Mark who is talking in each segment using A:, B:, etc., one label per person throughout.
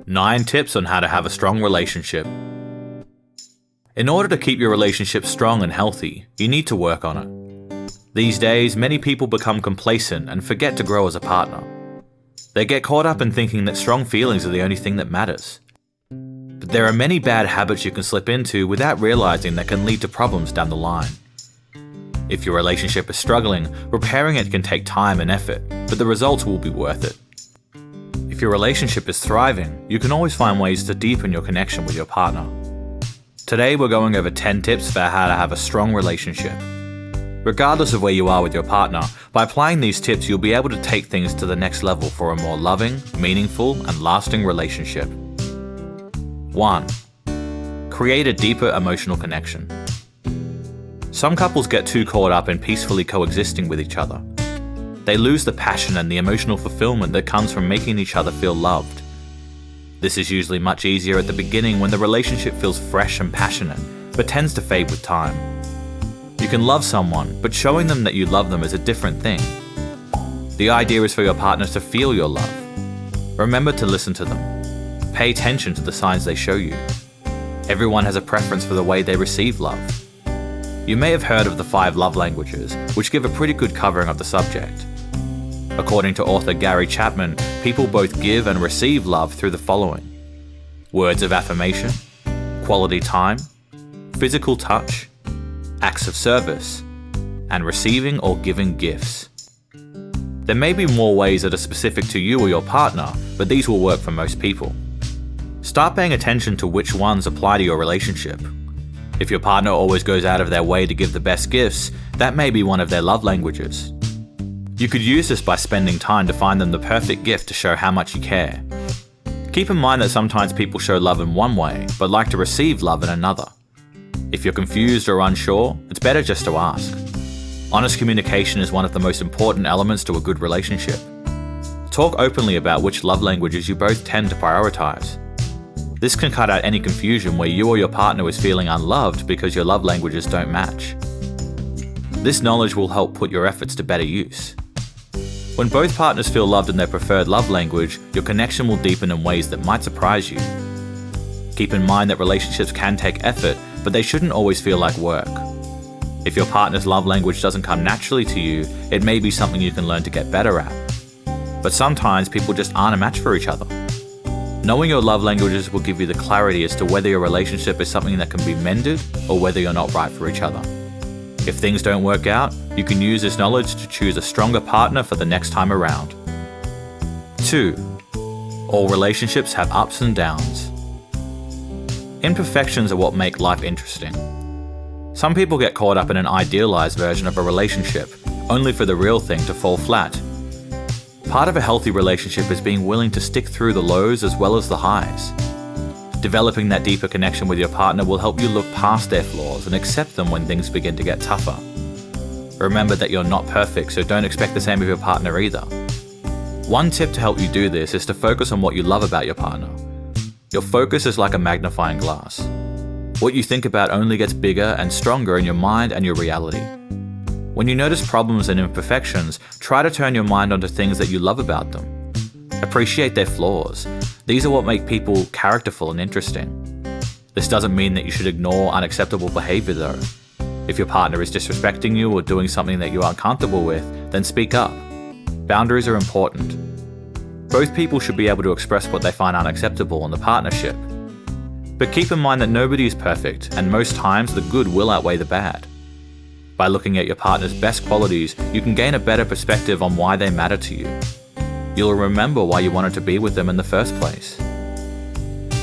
A: 9 tips on how to have a strong relationship. In order to keep your relationship strong and healthy, you need to work on it. These days, many people become complacent and forget to grow as a partner. They get caught up in thinking that strong feelings are the only thing that matters. But there are many bad habits you can slip into without realizing that can lead to problems down the line. If your relationship is struggling, repairing it can take time and effort, but the results will be worth it. If your relationship is thriving, you can always find ways to deepen your connection with your partner. Today we're going over 10 tips for how to have a strong relationship. Regardless of where you are with your partner, by applying these tips you'll be able to take things to the next level for a more loving, meaningful, and lasting relationship. 1. Create a deeper emotional connection. Some couples get too caught up in peacefully coexisting with each other. They lose the passion and the emotional fulfillment that comes from making each other feel loved. This is usually much easier at the beginning when the relationship feels fresh and passionate, but tends to fade with time. You can love someone, but showing them that you love them is a different thing. The idea is for your partner to feel your love. Remember to listen to them. Pay attention to the signs they show you. Everyone has a preference for the way they receive love. You may have heard of the 5 love languages, which give a pretty good covering of the subject. According to author Gary Chapman, people both give and receive love through the following: words of affirmation, quality time, physical touch, acts of service, and receiving or giving gifts. There may be more ways that are specific to you or your partner, but these will work for most people. Start paying attention to which ones apply to your relationship. If your partner always goes out of their way to give the best gifts, that may be one of their love languages. You could use this by spending time to find them the perfect gift to show how much you care. Keep in mind that sometimes people show love in one way, but like to receive love in another. If you're confused or unsure, it's better just to ask. Honest communication is one of the most important elements to a good relationship. Talk openly about which love languages you both tend to prioritize. This can cut out any confusion where you or your partner is feeling unloved because your love languages don't match. This knowledge will help put your efforts to better use. When both partners feel loved in their preferred love language, your connection will deepen in ways that might surprise you. Keep in mind that relationships can take effort, but they shouldn't always feel like work. If your partner's love language doesn't come naturally to you, it may be something you can learn to get better at. But sometimes people just aren't a match for each other. Knowing your love languages will give you the clarity as to whether your relationship is something that can be mended or whether you're not right for each other. If things don't work out, you can use this knowledge to choose a stronger partner for the next time around. 2. All relationships have ups and downs. Imperfections are what make life interesting. Some people get caught up in an idealized version of a relationship, only for the real thing to fall flat. Part of a healthy relationship is being willing to stick through the lows as well as the highs. Developing that deeper connection with your partner will help you look past their flaws and accept them when things begin to get tougher. Remember that you're not perfect, so don't expect the same of your partner either. One tip to help you do this is to focus on what you love about your partner. Your focus is like a magnifying glass. What you think about only gets bigger and stronger in your mind and your reality. When you notice problems and imperfections, try to turn your mind onto things that you love about them. Appreciate their flaws. These are what make people characterful and interesting. This doesn't mean that you should ignore unacceptable behavior though. If your partner is disrespecting you or doing something that you aren't comfortable with, then speak up. Boundaries are important. Both people should be able to express what they find unacceptable in the partnership. But keep in mind that nobody is perfect, and most times the good will outweigh the bad. By looking at your partner's best qualities, you can gain a better perspective on why they matter to you. You'll remember why you wanted to be with them in the first place.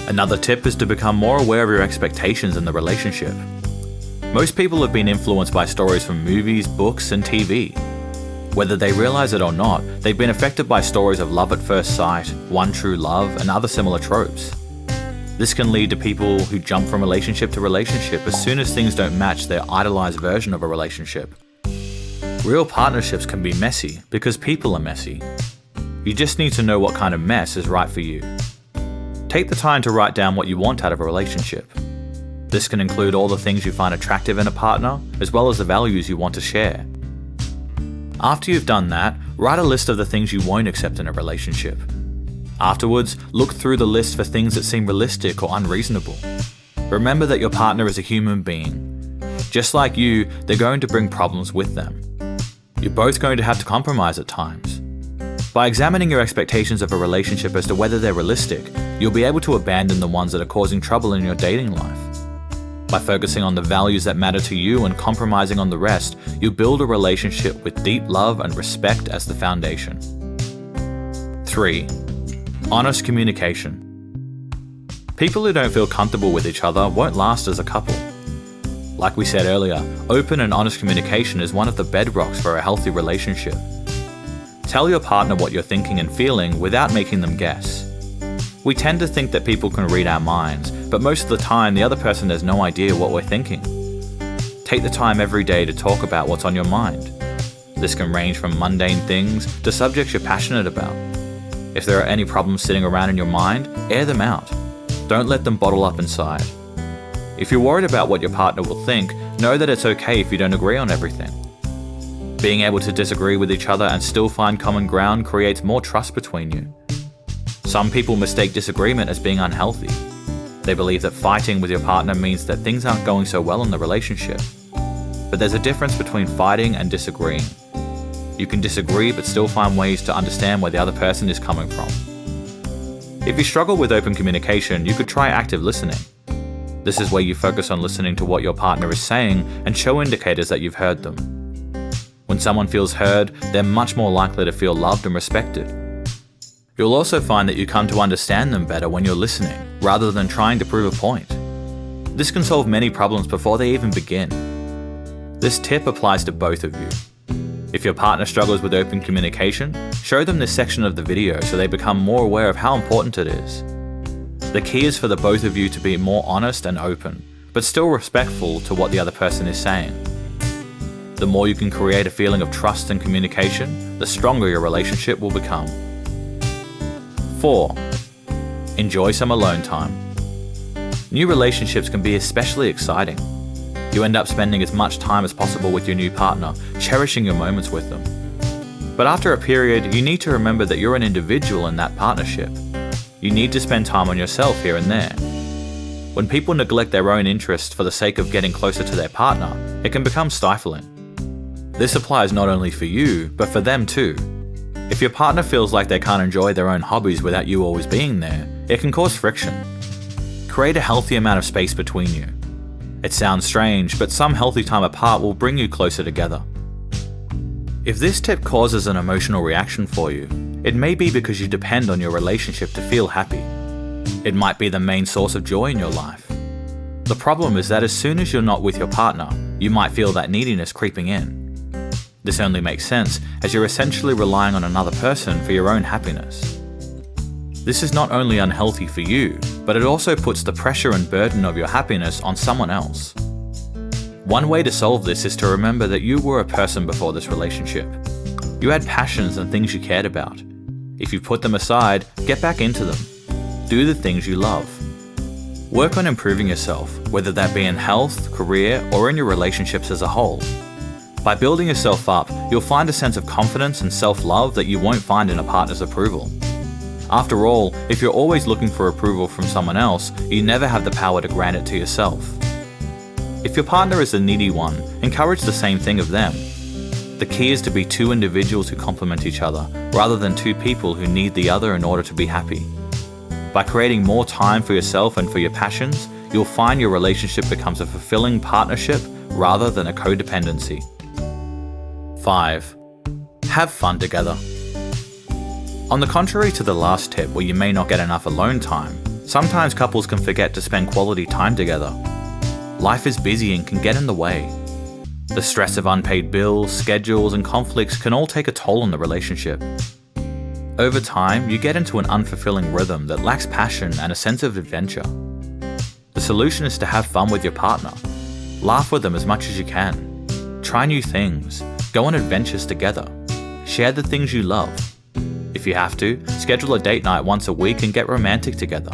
A: Another tip is to become more aware of your expectations in the relationship. Most people have been influenced by stories from movies, books, and TV. Whether they realize it or not, they've been affected by stories of love at first sight, one true love, and other similar tropes. This can lead to people who jump from relationship to relationship as soon as things don't match their idolized version of a relationship. Real partnerships can be messy because people are messy. You just need to know what kind of mess is right for you. Take the time to write down what you want out of a relationship. This can include all the things you find attractive in a partner, as well as the values you want to share. After you've done that, write a list of the things you won't accept in a relationship. Afterwards, look through the list for things that seem realistic or unreasonable. Remember that your partner is a human being. Just like you, they're going to bring problems with them. You're both going to have to compromise at times. By examining your expectations of a relationship as to whether they're realistic, you'll be able to abandon the ones that are causing trouble in your dating life. By focusing on the values that matter to you and compromising on the rest, you build a relationship with deep love and respect as the foundation. 3. Honest communication. People who don't feel comfortable with each other won't last as a couple. Like we said earlier, open and honest communication is one of the bedrocks for a healthy relationship. Tell your partner what you're thinking and feeling without making them guess. We tend to think that people can read our minds, but most of the time the other person has no idea what we're thinking. Take the time every day to talk about what's on your mind. This can range from mundane things to subjects you're passionate about. If there are any problems sitting around in your mind, air them out. Don't let them bottle up inside. If you're worried about what your partner will think, know that it's okay if you don't agree on everything. Being able to disagree with each other and still find common ground creates more trust between you. Some people mistake disagreement as being unhealthy. They believe that fighting with your partner means that things aren't going so well in the relationship. But there's a difference between fighting and disagreeing. You can disagree but still find ways to understand where the other person is coming from. If you struggle with open communication, you could try active listening. This is where you focus on listening to what your partner is saying and show indicators that you've heard them. When someone feels heard, they're much more likely to feel loved and respected. You'll also find that you come to understand them better when you're listening, rather than trying to prove a point. This can solve many problems before they even begin. This tip applies to both of you. If your partner struggles with open communication, show them this section of the video so they become more aware of how important it is. The key is for the both of you to be more honest and open, but still respectful to what the other person is saying. The more you can create a feeling of trust and communication, the stronger your relationship will become. 4. Enjoy some alone time. New relationships can be especially exciting. You end up spending as much time as possible with your new partner, cherishing your moments with them. But after a period, you need to remember that you're an individual in that partnership. You need to spend time on yourself here and there. When people neglect their own interests for the sake of getting closer to their partner, it can become stifling. This applies not only for you, but for them too. If your partner feels like they can't enjoy their own hobbies without you always being there, it can cause friction. Create a healthy amount of space between you. It sounds strange, but some healthy time apart will bring you closer together. If this tip causes an emotional reaction for you, it may be because you depend on your relationship to feel happy. It might be the main source of joy in your life. The problem is that as soon as you're not with your partner, you might feel that neediness creeping in. This only makes sense as you're essentially relying on another person for your own happiness. This is not only unhealthy for you, but it also puts the pressure and burden of your happiness on someone else. One way to solve this is to remember that you were a person before this relationship. You had passions and things you cared about. If you put them aside, get back into them. Do the things you love. Work on improving yourself, whether that be in health, career, or in your relationships as a whole. By building yourself up, you'll find a sense of confidence and self-love that you won't find in a partner's approval. After all, if you're always looking for approval from someone else, you never have the power to grant it to yourself. If your partner is the needy one, encourage the same thing of them. The key is to be two individuals who complement each other, rather than two people who need the other in order to be happy. By creating more time for yourself and for your passions, you'll find your relationship becomes a fulfilling partnership rather than a codependency. 5. Have fun together. On the contrary to the last tip where you may not get enough alone time, sometimes couples can forget to spend quality time together. Life is busy and can get in the way. The stress of unpaid bills, schedules, and conflicts can all take a toll on the relationship. Over time, you get into an unfulfilling rhythm that lacks passion and a sense of adventure. The solution is to have fun with your partner. Laugh with them as much as you can. Try new things. Go on adventures together. Share the things you love. If you have to, schedule a date night once a week and get romantic together.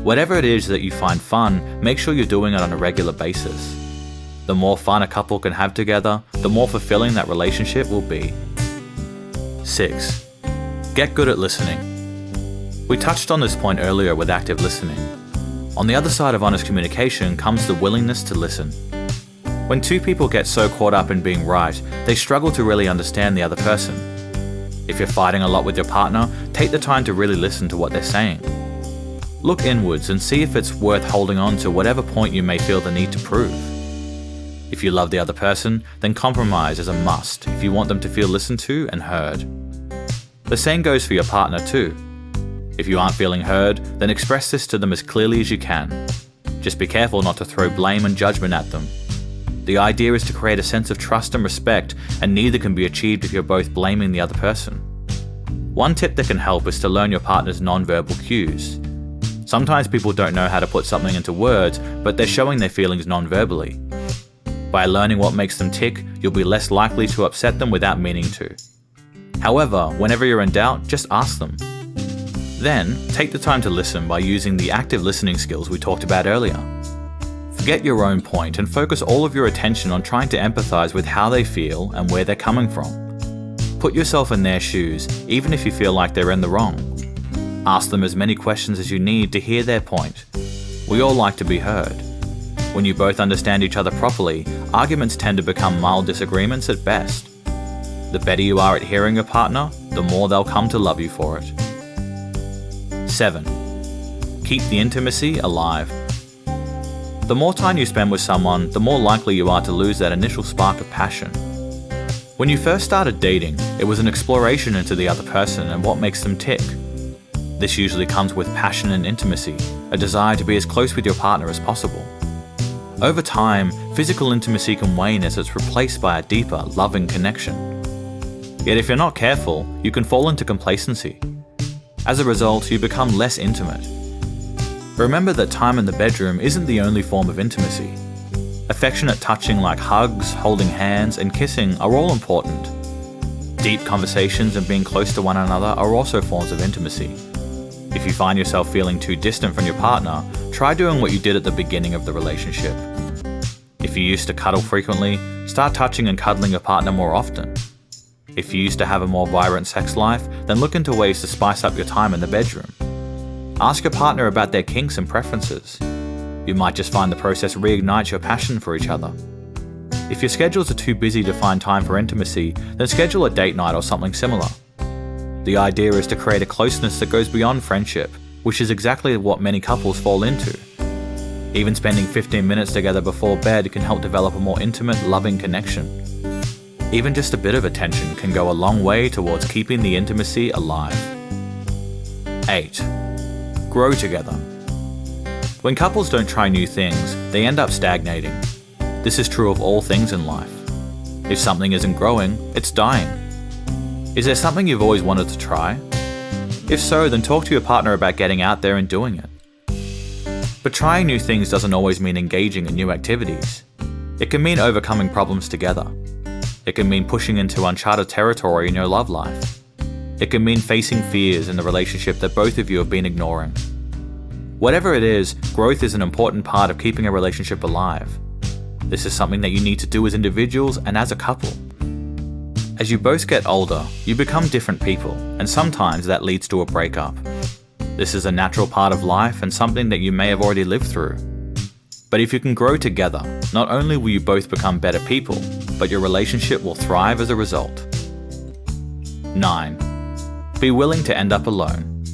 A: Whatever it is that you find fun, make sure you're doing it on a regular basis. The more fun a couple can have together, the more fulfilling that relationship will be. 6. Get good at listening. We touched on this point earlier with active listening. On the other side of honest communication comes the willingness to listen. When two people get so caught up in being right, they struggle to really understand the other person. If you're fighting a lot with your partner, take the time to really listen to what they're saying. Look inwards and see if it's worth holding on to whatever point you may feel the need to prove. If you love the other person, then compromise is a must if you want them to feel listened to and heard. The same goes for your partner too. If you aren't feeling heard, then express this to them as clearly as you can. Just be careful not to throw blame and judgment at them. The idea is to create a sense of trust and respect, and neither can be achieved if you're both blaming the other person. One tip that can help is to learn your partner's non-verbal cues. Sometimes people don't know how to put something into words, but they're showing their feelings non-verbally. By learning what makes them tick, you'll be less likely to upset them without meaning to. However, whenever you're in doubt, just ask them. Then, take the time to listen by using the active listening skills we talked about earlier. Forget your own point and focus all of your attention on trying to empathize with how they feel and where they're coming from. Put yourself in their shoes, even if you feel like they're in the wrong. Ask them as many questions as you need to hear their point. We all like to be heard. When you both understand each other properly, arguments tend to become mild disagreements at best. The better you are at hearing your partner, the more they'll come to love you for it. 7. Keep the intimacy alive. The more time you spend with someone, the more likely you are to lose that initial spark of passion. When you first started dating, it was an exploration into the other person and what makes them tick. This usually comes with passion and intimacy, a desire to be as close with your partner as possible. Over time, physical intimacy can wane as it's replaced by a deeper, loving connection. Yet if you're not careful, you can fall into complacency. As a result, you become less intimate. Remember that time in the bedroom isn't the only form of intimacy. Affectionate touching like hugs, holding hands, and kissing are all important. Deep conversations and being close to one another are also forms of intimacy. If you find yourself feeling too distant from your partner, try doing what you did at the beginning of the relationship. If you used to cuddle frequently, start touching and cuddling your partner more often. If you used to have a more vibrant sex life, then look into ways to spice up your time in the bedroom. Ask your partner about their kinks and preferences. You might just find the process reignites your passion for each other. If your schedules are too busy to find time for intimacy, then schedule a date night or something similar. The idea is to create a closeness that goes beyond friendship, which is exactly what many couples fall into. Even spending 15 minutes together before bed can help develop a more intimate, loving connection. Even just a bit of attention can go a long way towards keeping the intimacy alive. 8. Grow together. When couples don't try new things, they end up stagnating. This is true of all things in life. If something isn't growing, it's dying. Is there something you've always wanted to try? If so, then talk to your partner about getting out there and doing it. But trying new things doesn't always mean engaging in new activities. It can mean overcoming problems together. It can mean pushing into uncharted territory in your love life. It can mean facing fears in the relationship that both of you have been ignoring. Whatever it is, growth is an important part of keeping a relationship alive. This is something that you need to do as individuals and as a couple. As you both get older, you become different people, and sometimes that leads to a breakup. This is a natural part of life and something that you may have already lived through. But if you can grow together, not only will you both become better people, but your relationship will thrive as a result. 9. Be willing to end up alone.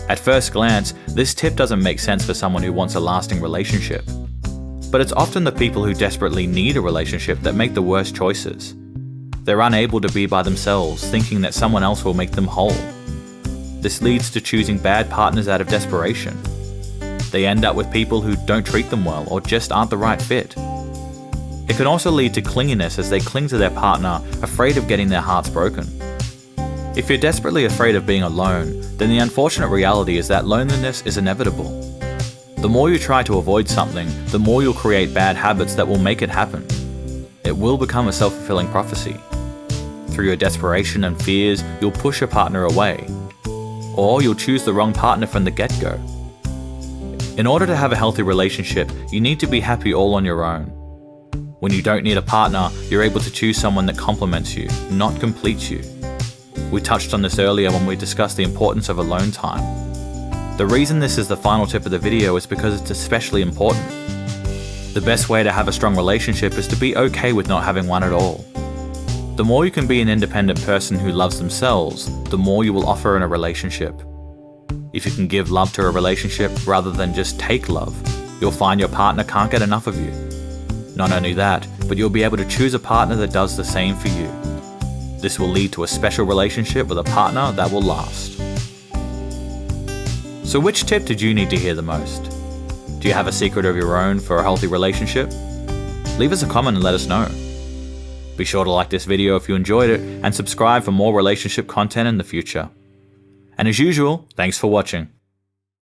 A: At first glance, this tip doesn't make sense for someone who wants a lasting relationship. But it's often the people who desperately need a relationship that make the worst choices. They're unable to be by themselves, thinking that someone else will make them whole. This leads to choosing bad partners out of desperation. They end up with people who don't treat them well or just aren't the right fit. It can also lead to clinginess as they cling to their partner, afraid of getting their hearts broken. If you're desperately afraid of being alone, then the unfortunate reality is that loneliness is inevitable. The more you try to avoid something, the more you'll create bad habits that will make it happen. It will become a self-fulfilling prophecy. Through your desperation and fears, you'll push your partner away. Or you'll choose the wrong partner from the get-go. In order to have a healthy relationship, you need to be happy all on your own. When you don't need a partner, you're able to choose someone that complements you, not completes you. We touched on this earlier when we discussed the importance of alone time. The reason this is the final tip of the video is because it's especially important. The best way to have a strong relationship is to be okay with not having one at all. The more you can be an independent person who loves themselves, the more you will offer in a relationship. If you can give love to a relationship rather than just take love, you'll find your partner can't get enough of you. Not only that, but you'll be able to choose a partner that does the same for you. This will lead to a special relationship with a partner that will last. So which tip did you need to hear the most? Do you have a secret of your own for a healthy relationship? Leave us a comment and let us know. Be sure to like this video if you enjoyed it and subscribe for more relationship content in the future. And as usual, thanks for watching.